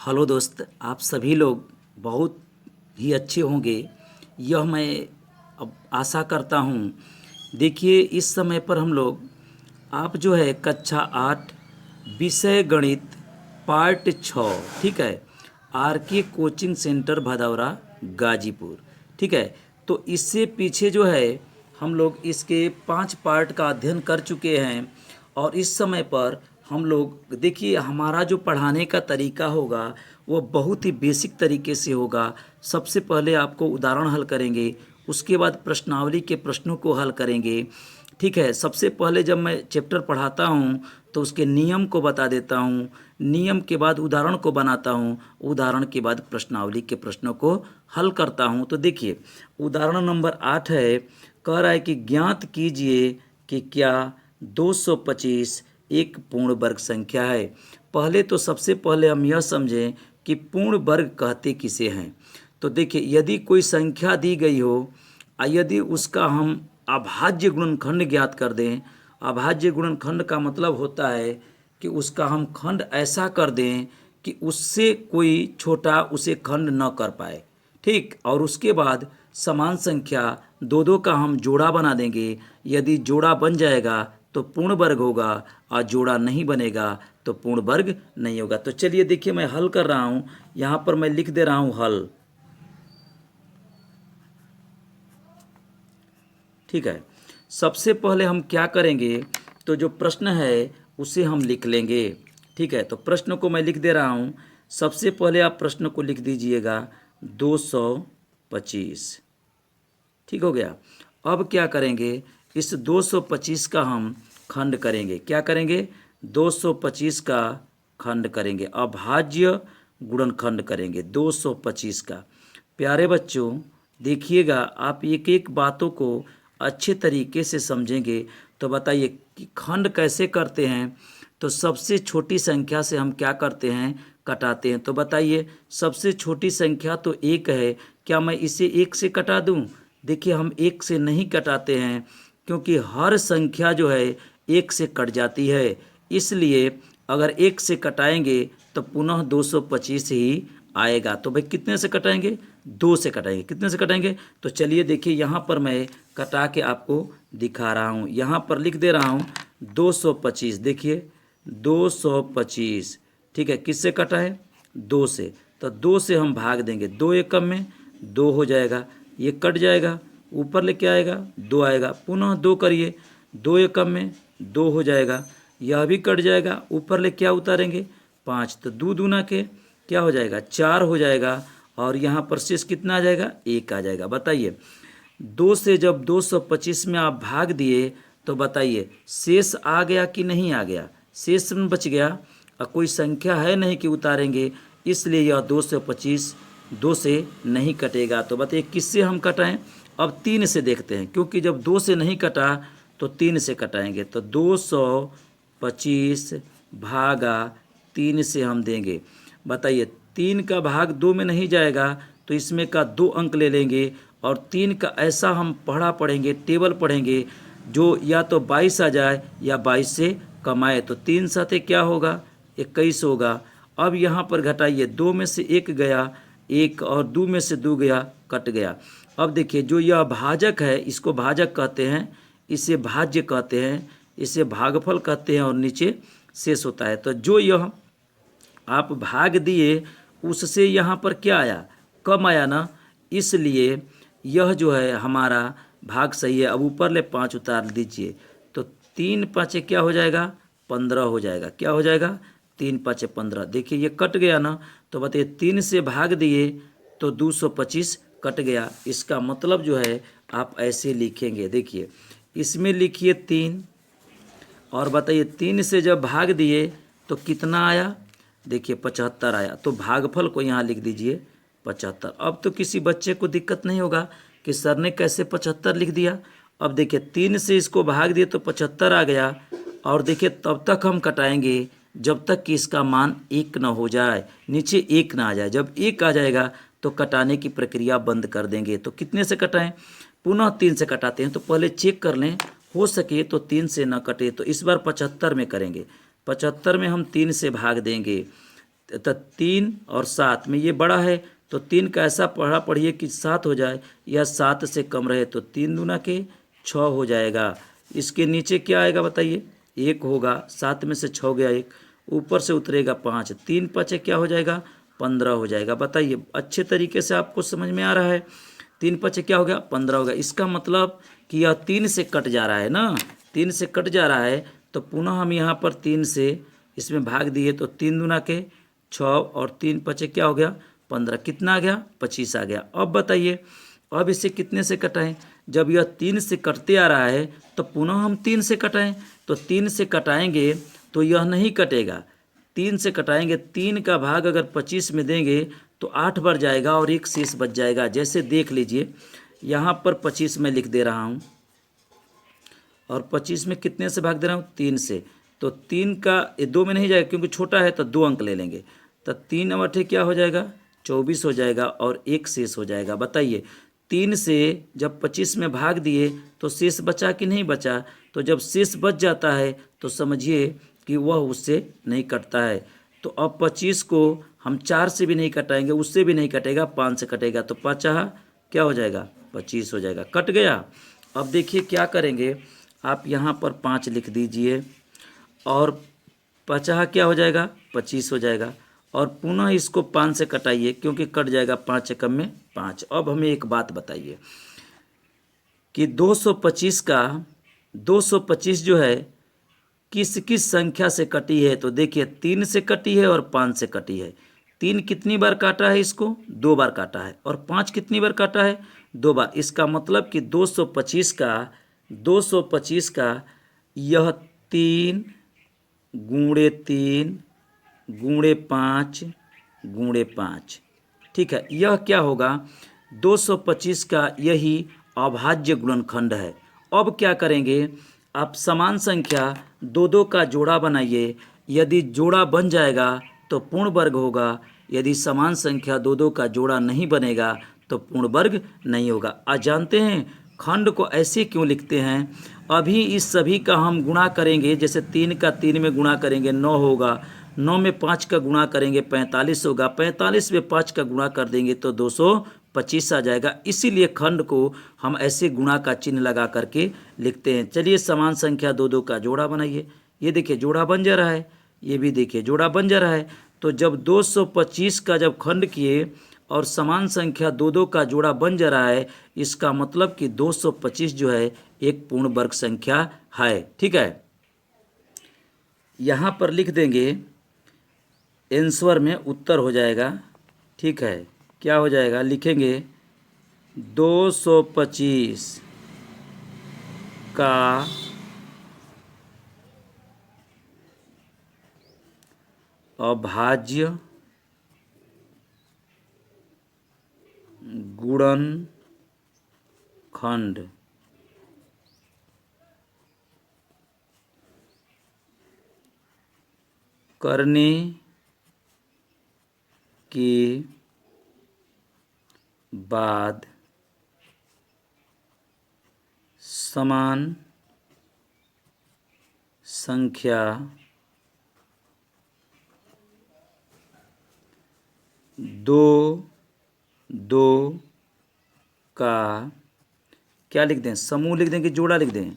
Hello दोस्त, आप सभी लोग बहुत ही अच्छे होंगे, यह मैं अब आशा करता हूँ। देखिए, इस समय पर हम लोग आप जो है कक्षा 8 विषय गणित पार्ट 6, ठीक है, आर के कोचिंग सेंटर भदौरा गाजीपुर, ठीक है। तो इससे पीछे जो है हम लोग इसके 5 पार्ट का अध्ययन कर चुके हैं। और इस समय पर हम लोग देखिए, हमारा जो पढ़ाने का तरीका होगा वो बहुत ही बेसिक तरीके से होगा। सबसे पहले आपको उदाहरण हल करेंगे, उसके बाद प्रश्नावली के प्रश्नों को हल करेंगे, ठीक है। सबसे पहले जब मैं चैप्टर पढ़ाता हूँ तो उसके नियम को बता देता हूँ, नियम के बाद उदाहरण को बनाता हूँ, उदाहरण के बाद प्रश्नावली के प्रश्नों को हल करता हूँ। तो देखिए, उदाहरण नंबर 8 है, कह रहा है कि ज्ञात कीजिए कि क्या 225 एक पूर्ण वर्ग संख्या है। पहले तो सबसे पहले हम यह समझें कि पूर्ण वर्ग कहते किसे हैं। तो देखिए, यदि कोई संख्या दी गई हो यदि उसका हम अभाज्य गुणनखंड ज्ञात कर दें। अभाज्य गुणनखंड का मतलब होता है कि उसका हम खंड ऐसा कर दें कि उससे कोई छोटा उसे खंड न कर पाए, ठीक। और उसके बाद समान संख्या दो दो का हम जोड़ा बना देंगे। यदि जोड़ा बन जाएगा तो पूर्ण वर्ग होगा, और जोड़ा नहीं बनेगा तो पूर्ण वर्ग नहीं होगा। तो चलिए देखिए, मैं हल कर रहा हूँ, यहाँ पर मैं लिख दे रहा हूँ हल, ठीक है। सबसे पहले हम क्या करेंगे, तो जो प्रश्न है उसे हम लिख लेंगे, ठीक है। तो प्रश्न को मैं लिख दे रहा हूँ। सबसे पहले आप प्रश्न को लिख दीजिएगा 225, ठीक हो गया। अब क्या करेंगे, इस 225 का हम खंड करेंगे। क्या करेंगे, 225 का खंड करेंगे, अभाज्य गुणनखंड करेंगे 225 का। प्यारे बच्चों, देखिएगा, आप एक एक बातों को अच्छे तरीके से समझेंगे तो बताइए कि खंड कैसे करते हैं। तो सबसे छोटी संख्या से हम क्या करते हैं, कटाते हैं। तो बताइए, सबसे छोटी संख्या तो एक है, क्या मैं इसे एक से कटा दूं? देखिए, हम एक से नहीं कटाते हैं, क्योंकि हर संख्या जो है एक से कट जाती है। इसलिए अगर एक से कटाएंगे तो पुनः 225 ही आएगा। तो भाई कितने से कटाएंगे, दो से कटाएंगे। कितने से कटाएंगे, तो चलिए देखिए, यहाँ पर मैं कटा के आपको दिखा रहा हूँ। यहाँ पर लिख दे रहा हूँ 225। देखिए 225, ठीक है, किससे कटा है, दो से। तो दो से हम भाग देंगे, दो एकम में दो हो जाएगा, ये कट जाएगा, ऊपर लेके आएगा दो आएगा, पुनः दो करिए, दो एकम में दो हो जाएगा, यह भी कट जाएगा, ऊपर ले क्या उतारेंगे, पाँच। तो दो दूना के क्या हो जाएगा, चार हो जाएगा, और यहाँ पर शेष कितना आ जाएगा, एक आ जाएगा। बताइए, दो से जब 225 में आप भाग दिए तो बताइए शेष आ गया कि नहीं आ गया, शेष में बच गया, और कोई संख्या है नहीं कि उतारेंगे, इसलिए यह 225 दो से नहीं कटेगा। तो बताइए किससे हम कटाएं, अब तीन से देखते हैं, क्योंकि जब दो से नहीं कटा तो तीन से कटाएंगे। तो 225 भागा तीन से हम देंगे। बताइए, तीन का भाग दो में नहीं जाएगा तो इसमें का दो अंक ले लेंगे, और तीन का ऐसा हम पढ़ेंगे, टेबल पढ़ेंगे, जो या तो 22 आ जाए या 22 से कम आए। तो तीन साथे क्या होगा, 21 होगा। अब यहाँ पर घटाइए, दो में से एक गया, एक, और दो में से दो गया, कट गया। अब देखिए, जो यह भाजक है इसको भाजक कहते हैं, इसे भाज्य कहते हैं, इसे भागफल कहते हैं, और नीचे शेष होता है। तो जो यह आप भाग दिए उससे यहाँ पर क्या आया, कम आया ना, इसलिए यह जो है हमारा भाग सही है। अब ऊपर ले पाँच उतार दीजिए, तो तीन पाँचे क्या हो जाएगा, 15 हो जाएगा। क्या हो जाएगा, तीन पाँचे 15। देखिए ये कट गया ना, तो बताइए तीन से भाग दिए तो 225 कट गया। इसका मतलब जो है आप ऐसे लिखेंगे, देखिए इसमें लिखिए तीन, और बताइए तीन से जब भाग दिए तो कितना आया, देखिए 75 आया। तो भागफल को यहाँ लिख दीजिए 75। अब तो किसी बच्चे को दिक्कत नहीं होगा कि सर ने कैसे 75 लिख दिया। अब देखिए तीन से इसको भाग दिए तो 75 आ गया, और देखिए तब तक हम कटाएंगे जब तक कि इसका मान एक न हो जाए, नीचे एक ना आ जाए। जब एक आ जाएगा तो कटाने की प्रक्रिया बंद कर देंगे। तो कितने से कटाएं, पुनः तीन से कटाते हैं। तो पहले चेक कर लें, हो सके तो तीन से न कटे, तो इस बार 75 में करेंगे। 75 में हम तीन से भाग देंगे, तो 3 और 7 में ये बड़ा है, तो 3 का ऐसा पढ़िए कि 7 हो जाए, या 7 से कम रहे तो 3 दूना के 6 हो जाएगा। इसके नीचे क्या आएगा बताइए, 1 होगा, 7 में से 6 गया 1, ऊपर से उतरेगा 5, 3 5 क्या हो जाएगा, 15 हो जाएगा। बताइए अच्छे तरीके से आपको समझ में आ रहा है। 3 5 क्या हो गया, 15 हो गया। इसका मतलब कि यह 3 से कट जा रहा है ना, 3 से कट जा रहा है, तो पुनः हम यहाँ पर 3 से इसमें भाग दिए तो 3 दूना के 6 और 3 5 क्या हो गया, 15, कितना आ गया, 25 आ गया। अब बताइए अब इसे कितने से कटाएं, जब यह 3 से कटते आ रहा है तो पुनः हम 3 से कटाएं, तो 3 से कटाएंगे तो यह नहीं कटेगा, 3 से कटाएंगे, 3 का भाग अगर 25 में देंगे तो 8 बढ़ जाएगा और 1 शेष बच जाएगा। जैसे देख लीजिए यहाँ पर 25 में लिख दे रहा हूँ, और 25 में कितने से भाग दे रहा हूँ, 3 से, तो 3 का ये 2 में नहीं जाएगा क्योंकि छोटा है, तो 2 अंक ले लेंगे, तो 3 अवठे क्या हो जाएगा, 24 हो जाएगा और 1 शेष हो जाएगा। बताइए 3 से जब 25 में भाग दिए तो शेष बचा कि नहीं बचा, तो जब शेष बच जाता है तो समझिए कि वह उससे नहीं कटता है। तो अब 25 को हम 4 से भी नहीं कटाएंगे, उससे भी नहीं कटेगा, 5 से कटेगा, तो 5 क्या हो जाएगा, 25 हो जाएगा, कट गया। अब देखिए क्या करेंगे, आप यहाँ पर 5 लिख दीजिए और 50 क्या हो जाएगा, 25 हो जाएगा, और पुनः इसको 5 से कटाइए क्योंकि कट जाएगा, 5 एकम में 5। अब हमें एक बात बताइए कि 225 जो है किस किस संख्या से कटी है, तो देखिए 3 से कटी है और 5 से कटी है। 3 कितनी बार काटा है, इसको 2 बार काटा है, और 5 कितनी बार काटा है, 2 बार। इसका मतलब कि 225 का यह 3 गुणे 3 गुणे 5 गुणे 5, ठीक है, यह क्या होगा, 225 का यही अभाज्य गुणनखंड है। अब क्या करेंगे, आप समान संख्या 2 का जोड़ा बनाइए, यदि जोड़ा बन जाएगा तो पूर्ण वर्ग होगा, यदि समान संख्या 2 का जोड़ा नहीं बनेगा तो पूर्ण वर्ग नहीं होगा। आज जानते हैं खंड को ऐसे क्यों लिखते हैं, अभी इस सभी का हम गुणा करेंगे, जैसे 3 का 3 में गुणा करेंगे 9 होगा, 9 में 5 का गुणा करेंगे 45 होगा, 45 में 5 का गुणा कर देंगे तो 225 आ जाएगा। इसीलिए खंड को हम ऐसे गुणा का चिन्ह लगा करके लिखते हैं। चलिए समान संख्या 2 का जोड़ा बनाइए, ये देखिए जोड़ा बन जा रहा है, ये भी देखिए जोड़ा बन जा रहा है। तो जब 225 का जब खंड किए और समान संख्या 2 का जोड़ा बन जा रहा है, इसका मतलब कि 225 जो है एक पूर्ण वर्ग संख्या है, ठीक है। यहाँ पर लिख देंगे, आंसर में उत्तर हो जाएगा, ठीक है, क्या हो जाएगा, लिखेंगे 225 का अभाज्य गुणनखंड करने के बाद समान संख्या 2 का क्या लिख दें, समूह लिख दें कि जोड़ा लिख दें,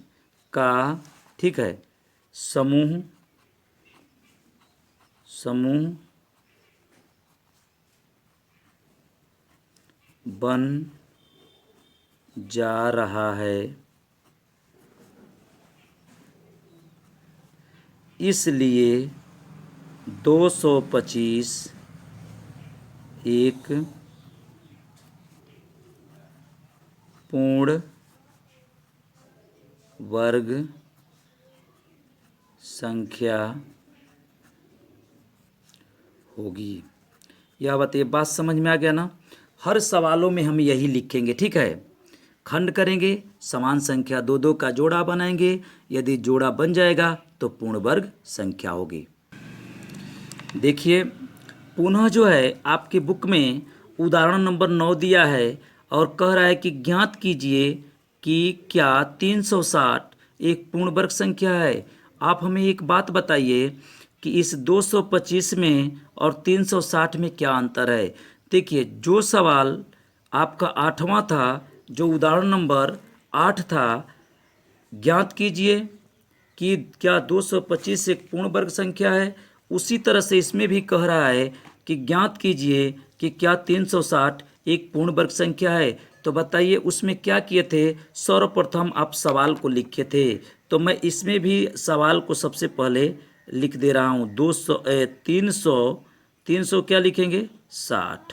का, ठीक है, समूह बन जा रहा है, इसलिए 225 एक पूर्ण वर्ग संख्या होगी। यह बताइए बात समझ में आ गया ना। हर सवालों में हम यही लिखेंगे, ठीक है, खंड करेंगे, समान संख्या 2 का जोड़ा बनाएंगे, यदि जोड़ा बन जाएगा तो पूर्ण वर्ग संख्या होगी। देखिए पुनः जो है आपकी बुक में उदाहरण नंबर 9 दिया है और कह रहा है कि ज्ञात कीजिए कि क्या 360 एक पूर्ण वर्ग संख्या है। आप हमें एक बात बताइए कि इस 225 में और 360 में क्या अंतर है। देखिए, जो सवाल आपका 8वां था, जो उदाहरण नंबर 8 था, ज्ञात कीजिए कि क्या 225 एक पूर्ण वर्ग संख्या है, उसी तरह से इसमें भी कह रहा है कि ज्ञात कीजिए कि क्या 360 एक पूर्ण वर्ग संख्या है। तो बताइए उसमें क्या किए थे। सर्वप्रथम आप सवाल को लिखे थे, तो मैं इसमें भी सवाल को सबसे पहले लिख दे रहा हूँ। 300 क्या लिखेंगे, 60।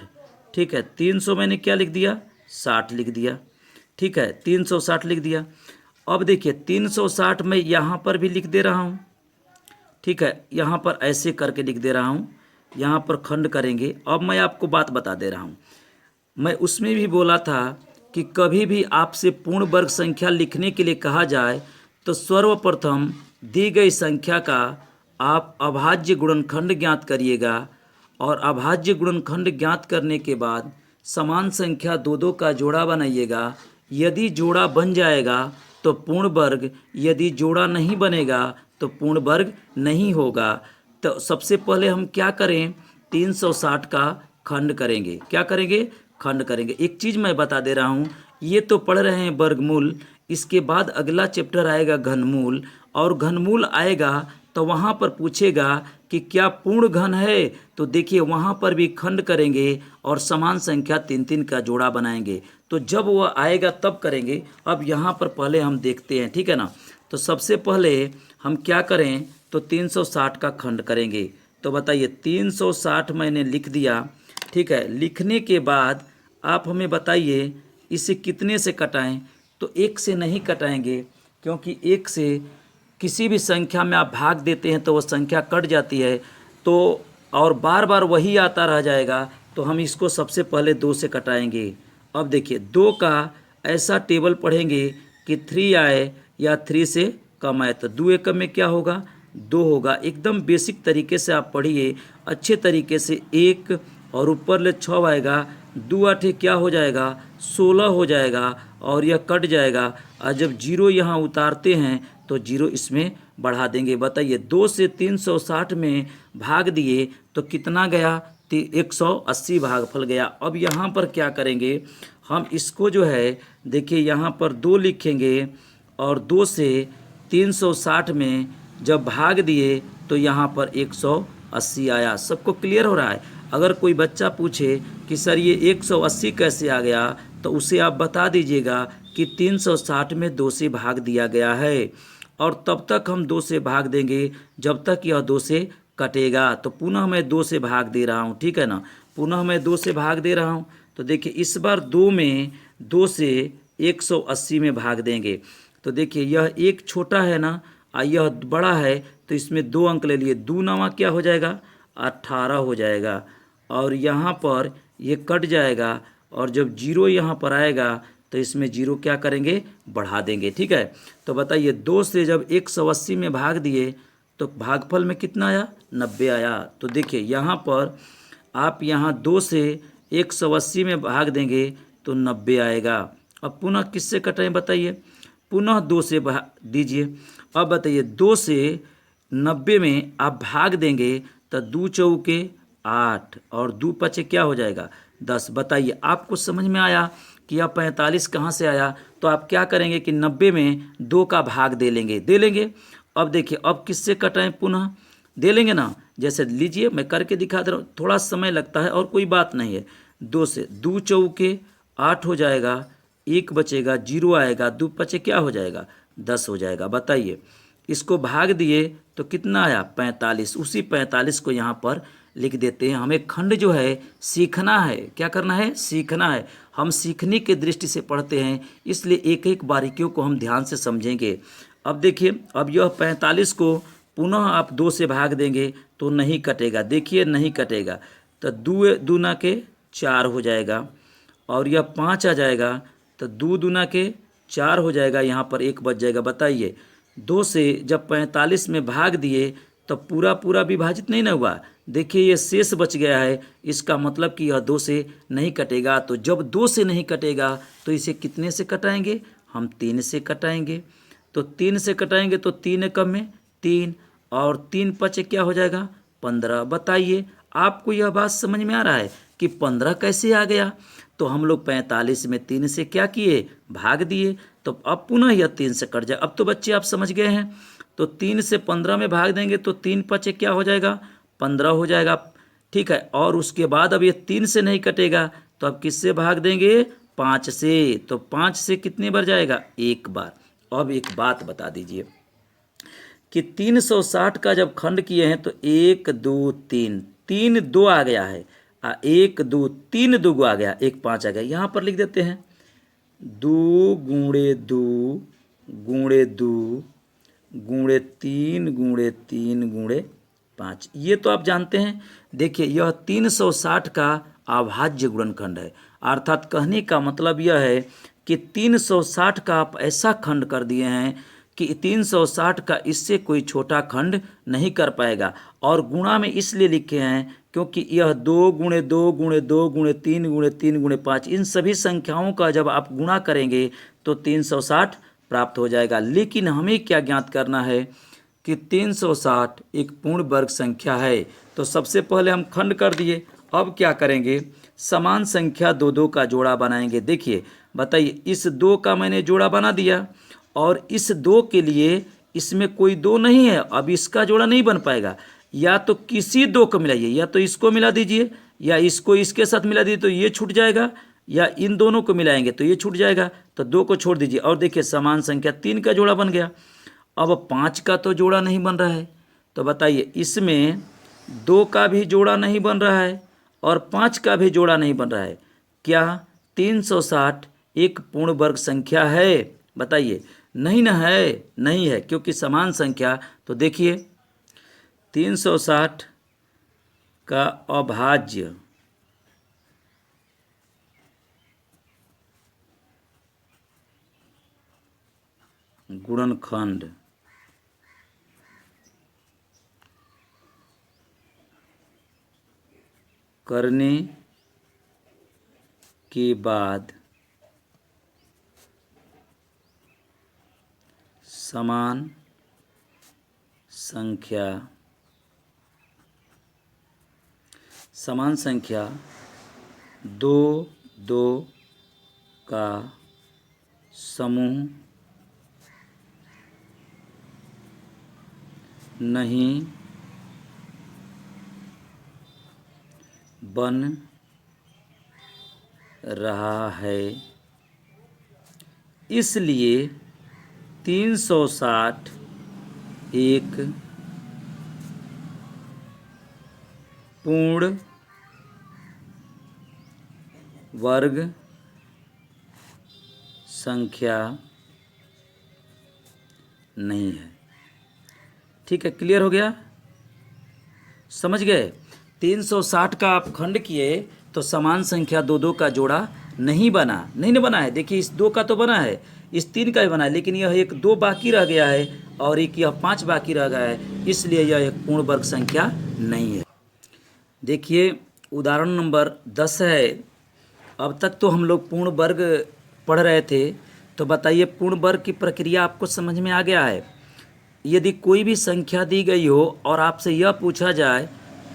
ठीक है, 300 मैंने क्या लिख दिया, 60 लिख दिया। ठीक है, 360 लिख दिया। अब देखिए 360 मैं यहाँ पर भी लिख दे रहा हूँ। ठीक है, यहाँ पर ऐसे करके लिख दे रहा हूँ, यहाँ पर खंड करेंगे। अब मैं आपको बात बता दे रहा हूँ, मैं उसमें भी बोला था कि कभी भी आपसे पूर्ण वर्ग संख्या लिखने के लिए कहा जाए तो सर्वप्रथम दी गई संख्या का आप अभाज्य गुणनखंड ज्ञात करिएगा, और अभाज्य गुणनखंड ज्ञात करने के बाद समान संख्या दो दो का जोड़ा बनाइएगा। यदि जोड़ा बन जाएगा तो पूर्ण वर्ग, यदि जोड़ा नहीं बनेगा तो पूर्ण वर्ग नहीं होगा। तो सबसे पहले हम क्या करें, 360 का खंड करेंगे। क्या करेंगे, खंड करेंगे। एक चीज़ मैं बता दे रहा हूँ, ये तो पढ़ रहे हैं वर्गमूल, इसके बाद अगला चैप्टर आएगा घनमूल, और घनमूल आएगा तो वहाँ पर पूछेगा कि क्या पूर्ण घन है, तो देखिए वहाँ पर भी खंड करेंगे और समान संख्या 3 का जोड़ा बनाएंगे। तो जब वह आएगा तब करेंगे। अब यहाँ पर पहले हम देखते हैं, ठीक है ना। तो सबसे पहले हम क्या करें, तो 360 का खंड करेंगे। तो बताइए 360 मैंने लिख दिया। ठीक है, लिखने के बाद आप हमें बताइए इसे कितने से कटाएं। तो 1 से नहीं कटाएंगे, क्योंकि 1 से किसी भी संख्या में आप भाग देते हैं तो वह संख्या कट जाती है, तो और बार बार वही आता रह जाएगा। तो हम इसको सबसे पहले 2 से कटाएंगे। अब देखिए 2 का ऐसा टेबल पढ़ेंगे कि 3 आए या 3 से कम आए, तो 2 एकम में क्या होगा, 2 होगा। एकदम बेसिक तरीके से आप पढ़िए अच्छे तरीके से। 1 और ऊपर ले 6 आएगा, 2 8 क्या हो जाएगा, 16 हो जाएगा, और यह कट जाएगा। और जब 0 यहाँ उतारते हैं तो 0 इसमें बढ़ा देंगे। बताइए 2 से 360 में भाग दिए तो कितना गया, 180 भागफल गया। अब यहाँ पर क्या करेंगे, हम इसको जो है देखिए यहाँ पर 2 लिखेंगे, और 2 से 360 में जब भाग दिए तो यहाँ पर 180 आया। सबको क्लियर हो रहा है। अगर कोई बच्चा पूछे कि सर ये 180 कैसे आ गया, तो उसे आप बता दीजिएगा कि 360 में 2 से भाग दिया गया है, और तब तक हम 2 से भाग देंगे जब तक यह 2 से कटेगा। तो पुनः मैं 2 से भाग दे रहा हूँ, ठीक है ना, पुनः मैं 2 से भाग दे रहा हूँ। तो देखिए इस बार 2 में 2 से 180 में भाग देंगे। तो देखिए यह एक छोटा है ना, यह बड़ा है, तो इसमें 2 अंक ले लिए। 2 9 क्या हो जाएगा, 18 हो जाएगा, और यहाँ पर ये कट जाएगा, और जब 0 यहाँ पर आएगा तो इसमें 0 क्या करेंगे, बढ़ा देंगे। ठीक है, तो बताइए 2 से जब 180 में भाग दिए तो भागफल में कितना आया, 90 आया। तो देखिए यहाँ पर आप यहाँ 2 से 180 में भाग देंगे तो 90 आएगा। अब पुनः किससे कटाएं बताइए, पुनः 2 से दीजिए। अब बताइए 2 से 90 में आप भाग देंगे तो 2 चौके 8 और 2 पचे क्या हो जाएगा, 10। बताइए आपको समझ में आया कि यह 45 कहाँ से आया। तो आप क्या करेंगे कि 90 में 2 का भाग दे लेंगे। अब देखिए अब किससे कटाएं, पुनः दे लेंगे ना। जैसे लीजिए मैं करके दिखा दे रहा हूँ, थोड़ा समय लगता है और कोई बात नहीं है। 2 से 2 चौके 8 हो जाएगा, 1 बचेगा, 0 आएगा, 2 पचे क्या हो जाएगा, 10 हो जाएगा। बताइए इसको भाग दिए तो कितना आया, 45। उसी 45 को यहाँ पर लिख देते हैं। हमें खंड जो है सीखना है, क्या करना है, सीखना है। हम सीखने के दृष्टि से पढ़ते हैं, इसलिए एक एक बारीकियों को हम ध्यान से समझेंगे। अब देखिए अब यह 45 को पुनः आप 2 से भाग देंगे तो नहीं कटेगा। देखिए नहीं कटेगा, तो 2 दूना के 4 हो जाएगा, और यह 5 आ जाएगा, तो 2 दूना के 4 हो जाएगा, यहाँ पर 1 बच जाएगा। बताइए 2 से जब 45 में भाग दिए तो पूरा विभाजित नहीं ना हुआ। देखिए ये शेष बच गया है, इसका मतलब कि यह 2 से नहीं कटेगा। तो जब 2 से नहीं कटेगा तो इसे कितने से कटाएंगे, हम 3 से कटाएंगे। तो 3 से कटाएंगे तो 3 एकम में 3, और 3 पचे क्या हो जाएगा 15। बताइए आपको यह बात समझ में आ रहा है कि 15 कैसे आ गया। तो हम लोग 45 में 3 से क्या किए भाग दिए, तो अब पुनः यह 3 से कट जाए। अब तो बच्चे आप समझ गए हैं। तो 3 से 15 में भाग देंगे तो 3 पचे क्या हो जाएगा 15 हो जाएगा। ठीक है, और उसके बाद अब ये 3 से नहीं कटेगा तो अब किससे भाग देंगे 5 से। तो 5 से कितने बार जाएगा एक बार। अब एक बात बता दीजिए कि 360 का जब खंड किए हैं तो 1 2 3 3 2 आ गया है, 1 2 3 2 आ गया, 1 5 आ गया। यहाँ पर लिख देते हैं 2 गुणे 2 गुणे 2 गुणे 3 गुणे 3 गुणे 5। ये तो आप जानते हैं। देखिए यह 360 का अभाज्य गुणनखंड है, अर्थात कहने का मतलब यह है कि 360 का आप ऐसा खंड कर दिए हैं कि 360 का इससे कोई छोटा खंड नहीं कर पाएगा। और गुणा में इसलिए लिखे हैं क्योंकि यह 2 गुणे 2 गुणे 2 गुणे 3 गुणे 3 गुणे 5 इन सभी संख्याओं का जब आप गुणा करेंगे तो 360 प्राप्त हो जाएगा। लेकिन हमें क्या ज्ञात करना है कि 360 एक पूर्ण वर्ग संख्या है। तो सबसे पहले हम खंड कर दिए। अब क्या करेंगे समान संख्या 2 2 का जोड़ा बनाएंगे। देखिए बताइए इस 2 का मैंने जोड़ा बना दिया और इस 2 के लिए इसमें कोई 2 नहीं है, अब इसका जोड़ा नहीं बन पाएगा। या तो किसी 2 को मिलाइए, या तो इसको मिला दीजिए या इसको इसके साथ मिला दीजिए तो ये छूट जाएगा, या इन दोनों को मिलाएंगे तो ये छूट जाएगा। तो 2 को छोड़ दीजिए और देखिए समान संख्या 3 का जोड़ा बन गया। अब 5 का तो जोड़ा नहीं बन रहा है, तो बताइए इसमें 2 का भी जोड़ा नहीं बन रहा है और 5 का भी जोड़ा नहीं बन रहा है। क्या 360 एक पूर्ण वर्ग संख्या है? बताइए नहीं ना है, नहीं है, क्योंकि समान संख्या। तो देखिए 360 का अभाज्य गुणनखंड करने के बाद समान संख्या 2 2 का समूह नहीं बन रहा है, इसलिए 360 एक पूर्ण वर्ग संख्या नहीं है। ठीक है, क्लियर हो गया, समझ गए। 360 का आप खंड किए तो समान संख्या 2 2 का जोड़ा नहीं बना, नहीं बना है। देखिए इस 2 का तो बना है, इस 3 का भी बना है, लेकिन यह एक 2 बाकी रह गया है और एक यह 5 बाकी रह गया है, इसलिए यह एक पूर्ण वर्ग संख्या नहीं है। देखिए उदाहरण नंबर 10 है। अब तक तो हम लोग पूर्ण वर्ग पढ़ रहे थे, तो बताइए पूर्ण वर्ग की प्रक्रिया आपको समझ में आ गया है। यदि कोई भी संख्या दी गई हो और आपसे यह पूछा जाए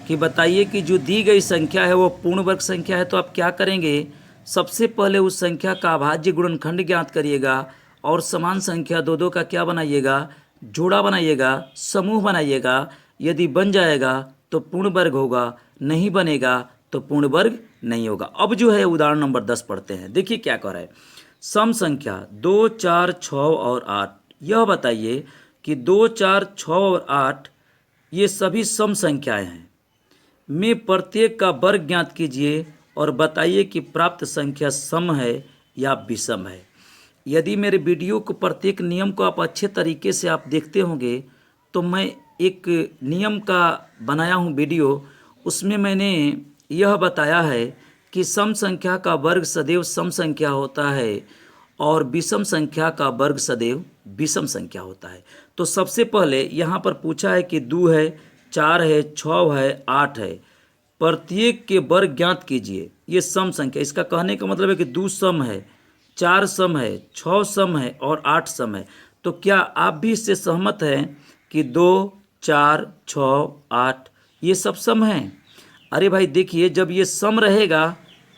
कि बताइए कि जो दी गई संख्या है वो पूर्ण वर्ग संख्या है, तो आप क्या करेंगे? सबसे पहले उस संख्या का अभाज्य गुणनखंड ज्ञात करिएगा और समान संख्या 2 2 का क्या बनाइएगा? जोड़ा बनाइएगा, समूह बनाइएगा। यदि बन जाएगा तो पूर्ण वर्ग होगा, नहीं बनेगा तो पूर्ण वर्ग नहीं होगा। अब जो है उदाहरण नंबर 10 पढ़ते हैं। देखिए क्या कह रहा है। सम संख्या 2 4 6 और 8, यह बताइए कि 2 4 6 और 8 ये सभी सम संख्याएं हैं। में प्रत्येक का वर्ग ज्ञात कीजिए और बताइए कि प्राप्त संख्या सम है या विषम है। यदि मेरे वीडियो को प्रत्येक नियम को आप अच्छे तरीके से आप देखते होंगे तो मैं एक नियम का बनाया हूँ वीडियो, उसमें मैंने यह बताया है कि सम संख्या का वर्ग सदैव सम संख्या होता है और विषम संख्या का वर्ग सदैव विषम संख्या होता है। तो सबसे पहले यहाँ पर पूछा है कि 2 है, 4 है, 6 है, 8 है, प्रत्येक के वर्ग ज्ञात कीजिए। ये सम संख्या, इसका कहने का मतलब है कि 2 सम है, 4 सम है, 6 सम है और 8 सम है। तो क्या आप भी इससे सहमत हैं कि 2 4, 6, 8 ये सब सम हैं। अरे भाई देखिए, जब ये सम रहेगा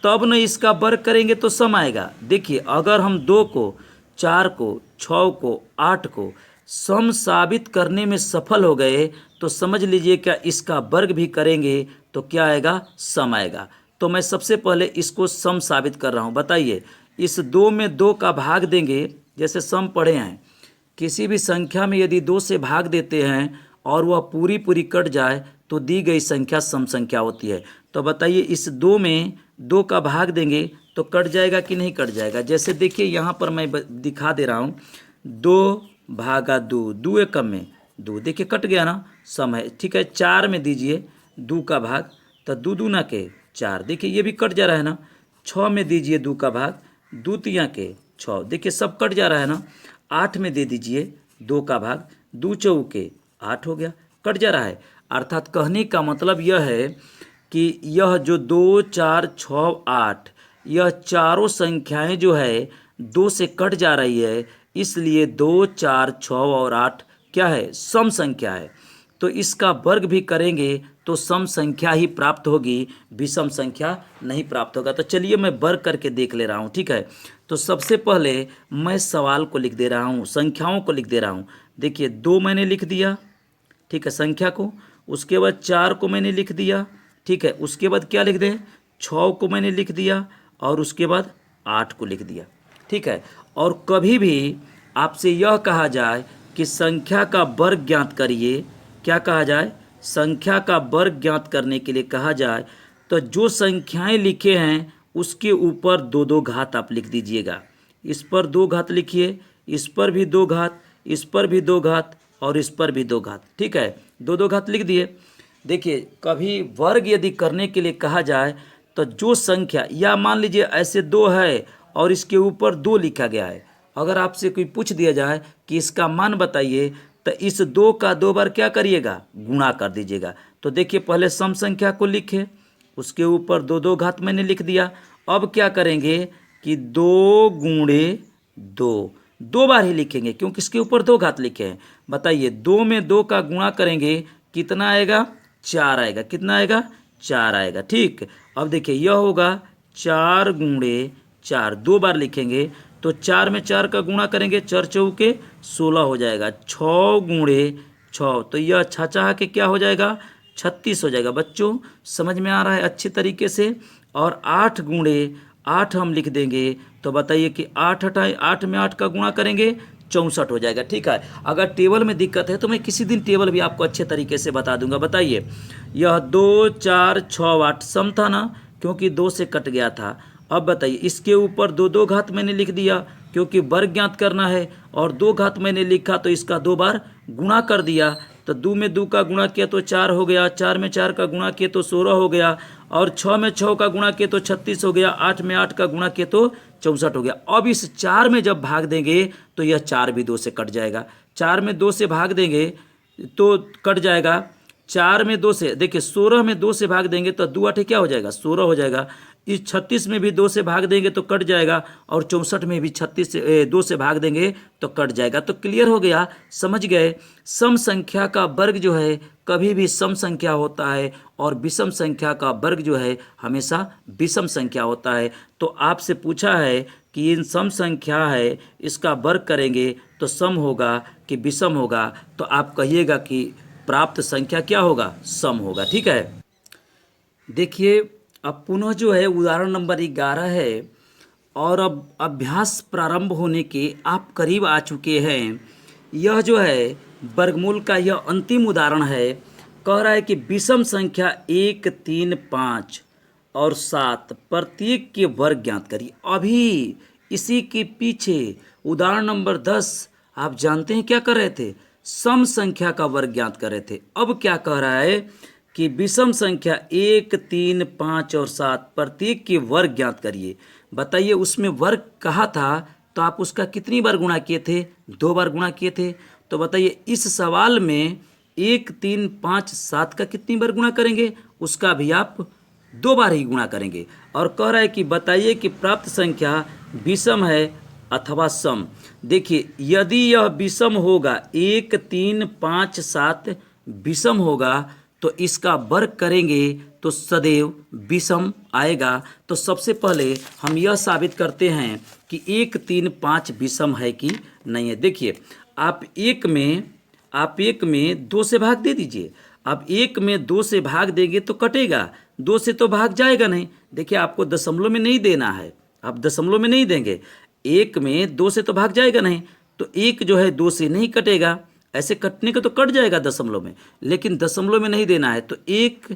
तब न इसका वर्ग करेंगे तो सम आएगा। देखिए अगर हम 2 को, 4 को, 6 को, 8 को सम साबित करने में सफल हो गए तो समझ लीजिए क्या इसका वर्ग भी करेंगे तो क्या आएगा, सम आएगा। तो मैं सबसे पहले इसको सम साबित कर रहा हूँ। बताइए, इस 2 में 2 का भाग देंगे, जैसे सम पढ़े हैं, किसी भी संख्या में यदि 2 से भाग देते हैं और वह पूरी पूरी कट जाए तो दी गई संख्या सम संख्या होती है। तो बताइए, इस 2 में 2 का भाग देंगे तो कट जाएगा कि नहीं कट जाएगा। जैसे देखिए यहाँ पर मैं दिखा दे रहा हूँ, 2 भागा 2, 2 एकम में 2, देखिए कट गया ना, सम है। ठीक है, 4 में दीजिए 2 का भाग, तो 2 दूना के 4, देखिए ये भी कट जा रहा है ना। 6 में दीजिए 2 का भाग, 2 तिया के 6, देखिए सब कट जा रहा है ना। 8 में दे दीजिए 2 का भाग, 2 चौके 8 हो गया, कट जा रहा है। अर्थात कहने का मतलब यह है कि यह जो 2, 4, 6, 8 यह चारों संख्याएं जो है 2 से कट जा रही है, इसलिए 2, 4, 6 और 8 क्या है, सम संख्या है। तो इसका वर्ग भी करेंगे तो सम संख्या ही प्राप्त होगी, विषम संख्या नहीं प्राप्त होगा। तो चलिए मैं वर्ग करके देख ले रहा हूँ। ठीक है, तो सबसे पहले मैं सवाल को लिख दे रहा हूँ, संख्याओं को लिख दे रहा हूँ। देखिए 2 मैंने लिख दिया, ठीक है, संख्या को। उसके बाद 4 को मैंने लिख दिया, ठीक है। उसके बाद क्या लिख दें, 6 को मैंने लिख दिया और उसके बाद 8 को लिख दिया, ठीक है। और कभी भी आपसे यह कहा जाए कि संख्या का वर्ग ज्ञात करिए, क्या कहा जाए, संख्या का वर्ग ज्ञात करने के लिए कहा जाए तो जो संख्याएं लिखे हैं उसके ऊपर 2-2 घात आप लिख दीजिएगा। इस पर 2 घात लिखिए, इस पर भी 2 घात, इस पर भी 2 घात और इस पर भी 2 घात, ठीक है, 2-2 घात लिख दिए। देखिए कभी वर्ग यदि करने के लिए कहा जाए तो जो संख्या, या मान लीजिए ऐसे 2 है और इसके ऊपर 2 लिखा गया है, अगर आपसे कोई पूछ दिया जाए कि इसका मान बताइए तो इस 2 का 2 बार क्या करिएगा, गुणा कर दीजिएगा। तो देखिए पहले सम संख्या को लिखे, उसके ऊपर 2-2 घात मैंने लिख दिया। अब क्या करेंगे कि 2 गुणे 2, 2 बार ही लिखेंगे क्योंकि इसके ऊपर 2 घात लिखे हैं। बताइए 2 में 2 का गुणा करेंगे कितना आएगा, 4 आएगा। कितना आएगा, 4 आएगा, ठीक। अब देखिए यह होगा 4 गुणे 4, 2 बार लिखेंगे तो 4 में 4 का गुणा करेंगे, 4 चौके 16 हो जाएगा। 6 गुणे 6, तो यह छाछा के क्या हो जाएगा, 36 हो जाएगा। बच्चों समझ में आ रहा है अच्छी तरीके से। और 8 गुणे 8 हम लिख देंगे तो बताइए कि 8 हटाए, 8 में 8 का गुणा करेंगे 64 हो जाएगा, ठीक है। अगर टेबल में दिक्कत है तो मैं किसी दिन टेबल भी आपको अच्छे तरीके से बता दूंगा। बताइए यह 2, 4, 6, 8 सम था ना, क्योंकि 2 से कट गया था। अब बताइए इसके ऊपर 2-2 घात मैंने लिख दिया क्योंकि वर्ग ज्ञात करना है, और 2 घात मैंने लिखा तो इसका 2 बार गुणा कर दिया। तो 2 में 2 का गुणा किया तो 4 हो गया, 4 में 4 का गुणा किया तो 16 हो गया, और 6 में 6 का गुणा किया तो 36 हो गया, 8 में 8 का गुणा किया तो 64 हो गया। अब इस 4 में जब भाग देंगे तो यह 4 भी 2 से कट जाएगा। 4 में 2 से भाग देंगे तो कट जाएगा। 4 में 2 से, देखिए 16 में 2 से भाग देंगे तो 2 8 क्या हो जाएगा, 16 हो जाएगा। इस 36 में भी 2 से भाग देंगे तो कट जाएगा, और 64 में भी 36 से 2 से भाग देंगे तो कट जाएगा। तो क्लियर हो गया, समझ गए। सम संख्या का वर्ग जो है कभी भी सम संख्या होता है, और विषम संख्या का वर्ग जो है हमेशा विषम संख्या होता है। तो आपसे पूछा है कि इन सम संख्या है, इसका वर्ग करेंगे तो सम होगा कि विषम होगा, तो आप कहिएगा कि प्राप्त संख्या क्या होगा, सम होगा, ठीक है। देखिए अब पुनः जो है उदाहरण नंबर 11 है, और अब अभ्यास प्रारंभ होने के आप करीब आ चुके हैं। यह जो है वर्गमूल का यह अंतिम उदाहरण है। कह रहा है कि विषम संख्या 1, 3, 5 और 7 प्रत्येक के वर्ग ज्ञात करिए। अभी इसी के पीछे उदाहरण नंबर 10 आप जानते हैं क्या कर रहे थे, सम संख्या का वर्ग ज्ञात कर रहे थे। अब क्या कह रहा है कि विषम संख्या 1, 3, 5 और 7 प्रत्येक के वर्ग ज्ञात करिए। बताइए उसमें वर्ग कहा था तो आप उसका कितनी बार गुणा किए थे, 2 बार गुणा किए थे। तो बताइए इस सवाल में 1, 3, 5, 7 का कितनी बार गुणा करेंगे, उसका भी आप 2 बार ही गुणा करेंगे। और कह रहा है कि बताइए कि प्राप्त संख्या विषम है अथवा सम। देखिए यदि यह विषम होगा, 1, 3, 5, 7 विषम होगा तो इसका वर्ग करेंगे तो सदैव विषम आएगा। तो सबसे पहले हम यह साबित करते हैं कि 1, 3, 5 विषम है कि नहीं है। देखिए आप एक में 2 से भाग दे दीजिए। अब 1 में 2 से भाग देंगे तो कटेगा, 2 से तो भाग जाएगा नहीं। देखिए आपको दशमलव में नहीं देना है, आप दशमलव में नहीं देंगे। 1 में 2 से तो भाग जाएगा नहीं, तो 1 जो है 2 से नहीं कटेगा। ऐसे कटने का तो कट जाएगा दशमलव में, लेकिन दशमलव में नहीं देना है। तो 1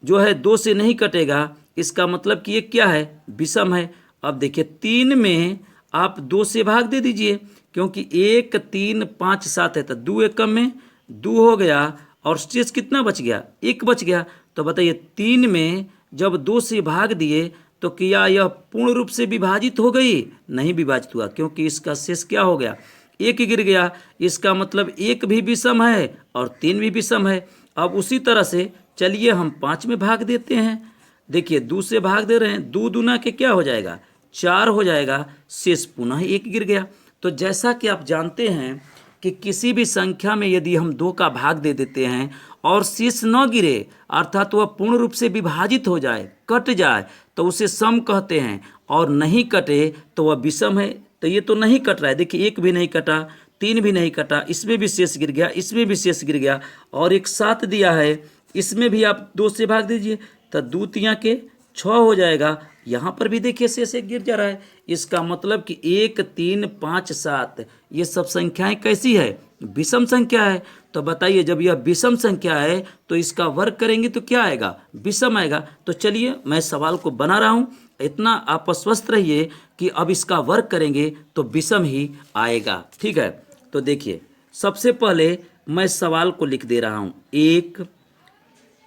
जो है 2 से नहीं कटेगा, इसका मतलब कि ये क्या है, विषम है। अब देखिए 3 में आप 2 से भाग दे दीजिए, क्योंकि 1, 3, 5, 7 है, तो 2 एकम में 2 हो गया और शेष कितना बच गया, 1 बच गया। तो बताइए 3 में जब 2 से भाग दिए तो क्या यह पूर्ण रूप से विभाजित हो गई, नहीं विभाजित हुआ, क्योंकि इसका शेष क्या हो गया, 1 गिर गया। इसका मतलब 1 भी विषम है और 3 भी विषम है। अब उसी तरह से चलिए हम 5 में भाग देते हैं। देखिए 2 से भाग दे रहे हैं, 2 दूना के क्या हो जाएगा, 4 हो जाएगा, शेष पुनः 1 गिर गया। तो जैसा कि आप जानते हैं कि किसी भी संख्या में यदि हम 2 का भाग दे देते हैं और शेष न गिरे, अर्थात वह पूर्ण रूप से विभाजित हो जाए, कट जाए, तो उसे सम कहते हैं, और नहीं कटे तो वह विषम है। तो ये तो नहीं कट रहा है, देखिए 1 भी नहीं कटा, 3 भी नहीं कटा, इसमें भी शेष गिर गया, इसमें भी शेष गिर गया, और एक 7 दिया है, इसमें भी आप 2 से भाग दीजिए तो 2 तियां के 6 हो जाएगा। यहाँ पर भी देखिए शेष 1 गिर जा रहा है। इसका मतलब कि 1, 3, 5, 7 ये सब संख्याएं कैसी है, विषम संख्या है। तो बताइए जब यह विषम संख्या है तो इसका वर्ग करेंगे तो क्या आएगा, विषम आएगा। तो चलिए मैं सवाल को बना रहा हूँ, इतना आप आश्वस्त रहिए कि अब इसका वर्ग करेंगे तो विषम ही आएगा। ठीक है, तो देखिए सबसे पहले मैं सवाल को लिख दे रहा हूँ, 1,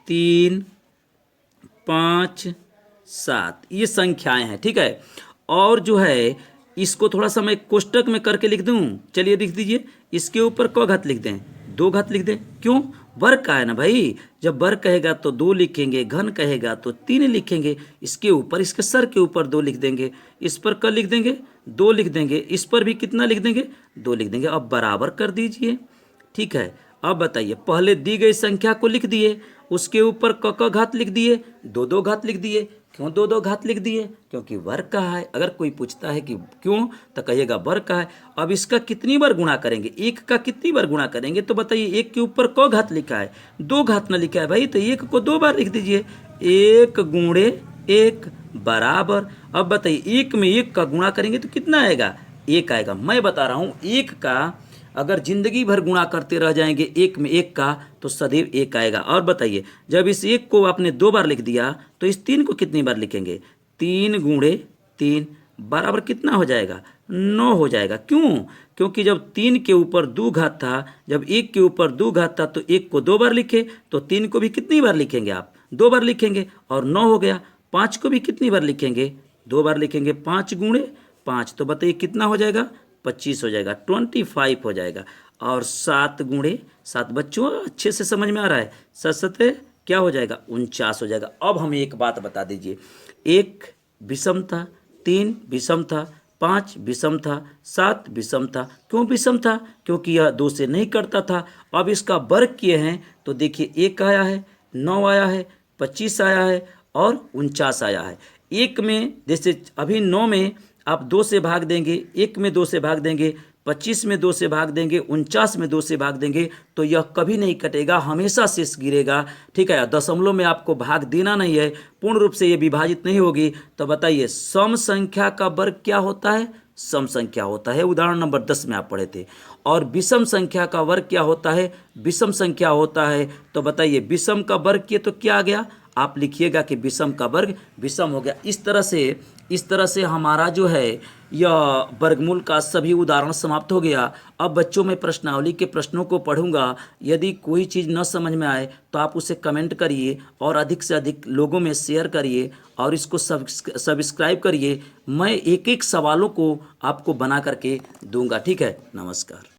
3, 5, 7 ये संख्याएं हैं। ठीक है, और जो है इसको थोड़ा सा मैं कोष्टक में करके लिख दूं, चलिए लिख दीजिए। इसके ऊपर क घात लिख दें, 2 घात लिख दें, क्यों, वर्ग का है ना भाई। जब वर्ग कहेगा तो 2 लिखेंगे, घन कहेगा तो 3 लिखेंगे। इसके ऊपर, इसके सर के ऊपर 2 लिख देंगे, इस पर क लिख देंगे, 2 लिख देंगे, इस पर भी कितना लिख देंगे, 2 लिख देंगे। अब बराबर कर दीजिए। ठीक है, अब बताइए, पहले दी गई संख्या को लिख दिए, उसके ऊपर क घात लिख दिए, 2 घात लिख दिए। क्यों 2 घात लिख दिए, क्योंकि वर्ग का है। अगर कोई पूछता है कि क्यों, तो कहिएगा वर्ग का है। अब इसका कितनी बार गुणा करेंगे, 1 का कितनी बार गुणा करेंगे, तो बताइए 1 के ऊपर क घात लिखा है, 2 घात ना लिखा है भाई, तो 1 को 2 बार लिख दीजिए। 1 गुणे 1 बराबर, अब बताइए 1 में 1 का गुणा करेंगे तो कितना आएगा, 1 आएगा। मैं बता रहा हूँ 1 का अगर जिंदगी भर गुणा करते रह जाएंगे 1 में 1 का, तो सदैव 1 आएगा। और बताइए जब इस 1 को आपने 2 बार लिख दिया तो इस 3 को कितनी बार लिखेंगे, 3 गुणे 3 बराबर कितना हो जाएगा, 9 हो जाएगा। क्यों, क्योंकि जब 3 के ऊपर 2 घात था, जब 1 के ऊपर 2 घात था, तो 1 को 2 बार लिखे, तो 3 को भी कितनी बार लिखेंगे आप, 2 बार लिखेंगे, और 9 हो गया। 5 को भी कितनी बार लिखेंगे, 2 बार लिखेंगे, 5 गुणे 5, तो बताइए कितना हो जाएगा, 25 हो जाएगा, 25 हो जाएगा। और 7 गुणे 7, बच्चों अच्छे से समझ में आ रहा है, 7 7 क्या हो जाएगा, 49 हो जाएगा। अब हमें एक बात बता दीजिए, 1 विषम था, 3 विषम था, 5 विषम था, 7 विषम था। क्यों विषम था, क्योंकि यह 2 से नहीं करता था। अब इसका वर्ग किए हैं तो देखिए 1 आया है, 9 आया है, 25 आया है और 49 आया है। 1 में जैसे अभी 9 में आप 2 से भाग देंगे, 1 में 2 से भाग देंगे, 25 में 2 से भाग देंगे, 49 में 2 से भाग देंगे, तो यह कभी नहीं कटेगा, हमेशा शेष गिरेगा। ठीक है, दशमलव में आपको भाग देना नहीं है, पूर्ण रूप से ये विभाजित नहीं होगी। तो बताइए सम संख्या का वर्ग क्या होता है, सम संख्या होता है, उदाहरण नंबर 10 में आप पढ़े थे। और विषम संख्या का वर्ग क्या होता है, विषम संख्या होता है। तो बताइए विषम का वर्ग किए तो क्या आ गया, आप लिखिएगा कि विषम का वर्ग विषम हो गया। इस तरह से हमारा जो है यह वर्गमूल का सभी उदाहरण समाप्त हो गया। अब बच्चों में प्रश्नावली के प्रश्नों को पढ़ूंगा, यदि कोई चीज़ न समझ में आए तो आप उसे कमेंट करिए और अधिक से अधिक लोगों में शेयर करिए और इसको सब्सक्राइब करिए। मैं एक एक सवालों को आपको बना करके दूंगा। ठीक है, नमस्कार।